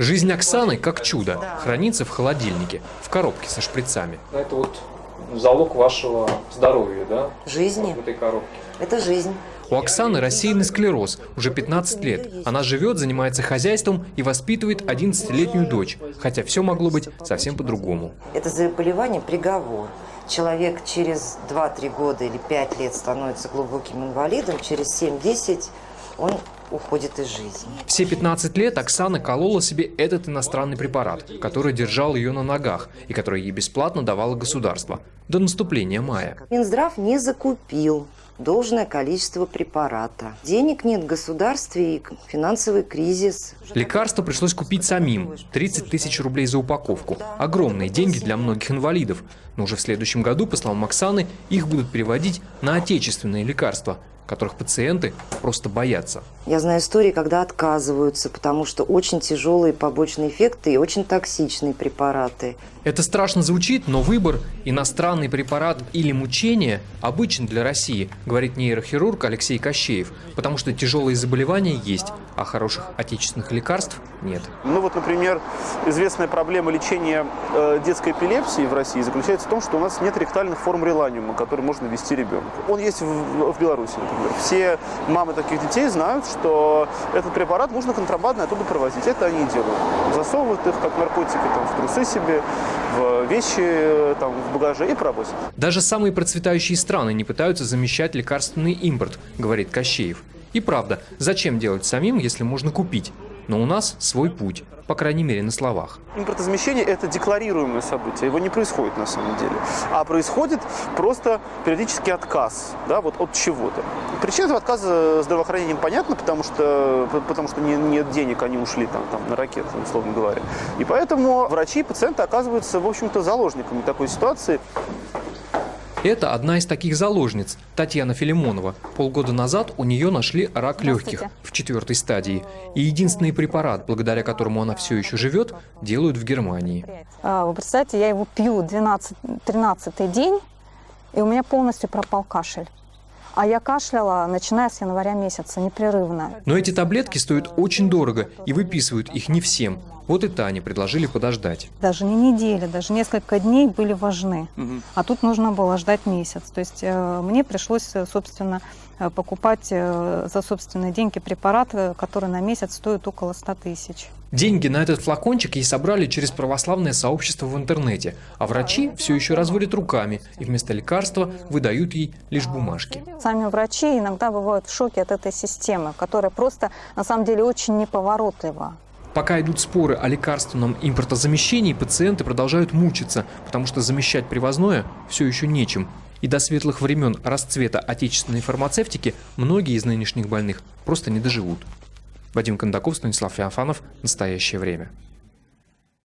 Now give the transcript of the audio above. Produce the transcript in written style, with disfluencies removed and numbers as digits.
Жизнь Оксаны, как чудо, хранится в холодильнике, в коробке со шприцами. Это вот залог вашего здоровья, да? Жизни. В этой коробке. Это жизнь. У Оксаны рассеянный склероз, уже 15 лет. Она живет, занимается хозяйством и воспитывает 11-летнюю дочь, хотя все могло быть совсем по-другому. Это заболевание приговор. Человек через 2-3 года или 5 лет становится глубоким инвалидом, через 7-10 он уходит из жизни. Все 15 лет Оксана колола себе этот иностранный препарат, который держал ее на ногах и который ей бесплатно давало государство до наступления мая. Минздрав не закупил должное количество препарата. Денег нет в государстве и финансовый кризис. Лекарства пришлось купить самим. 30 тысяч рублей за упаковку. Огромные деньги для многих инвалидов. Но уже в следующем году, по словам Оксаны, их будут переводить на отечественные лекарства, которых пациенты просто боятся. Я знаю истории, когда отказываются, потому что очень тяжелые побочные эффекты и очень токсичные препараты. Это страшно звучит, но выбор – иностранный препарат или мучение – обычен для России, говорит нейрохирург Алексей Кощеев, потому что тяжелые заболевания есть, а хороших отечественных лекарств нет. Ну вот, например, известная проблема лечения детской эпилепсии в России заключается в том, что у нас нет ректальных форм реланиума, который можно ввести ребенку. Он есть в Беларуси, например. Все мамы таких детей знают, что этот препарат можно контрабандно оттуда провозить. Это они и делают. Засовывают их, как наркотики, там, в трусы себе, в вещи, там, в багаже и провозят. Даже самые процветающие страны не пытаются замещать лекарственный импорт, говорит Кощеев. И правда, зачем делать самим, если можно купить? Но у нас свой путь, по крайней мере на словах. Импортозамещение – это декларируемое событие, его не происходит на самом деле, а происходит просто периодический отказ, да, вот от чего-то. Причина этого отказа здравоохранением понятна, потому что нет денег, они ушли там на ракеты, условно говоря. И поэтому врачи и пациенты оказываются, в общем-то, заложниками такой ситуации. Это одна из таких заложниц, Татьяна Филимонова. Полгода назад у нее нашли рак легких в 4-й стадии. И единственный препарат, благодаря которому она все еще живет, делают в Германии. Вы представляете, я его пью 13-й день, и у меня полностью пропал кашель. А я кашляла, начиная с января месяца, непрерывно. Но эти таблетки стоят очень дорого, и выписывают их не всем. Вот и Тане предложили подождать. Даже не недели, даже несколько дней были важны. А тут нужно было ждать месяц. То есть мне пришлось, собственно, покупать за собственные деньги препарат, который на месяц стоит около 100 тысяч. Деньги на этот флакончик ей собрали через православное сообщество в интернете, а врачи все еще разводят руками и вместо лекарства выдают ей лишь бумажки. Сами врачи иногда бывают в шоке от этой системы, которая просто, на самом деле, очень неповоротлива. Пока идут споры о лекарственном импортозамещении, пациенты продолжают мучиться, потому что замещать привозное все еще нечем. И до светлых времен расцвета отечественной фармацевтики многие из нынешних больных просто не доживут. Вадим Кондаков, Станислав Феофанов. Настоящее время.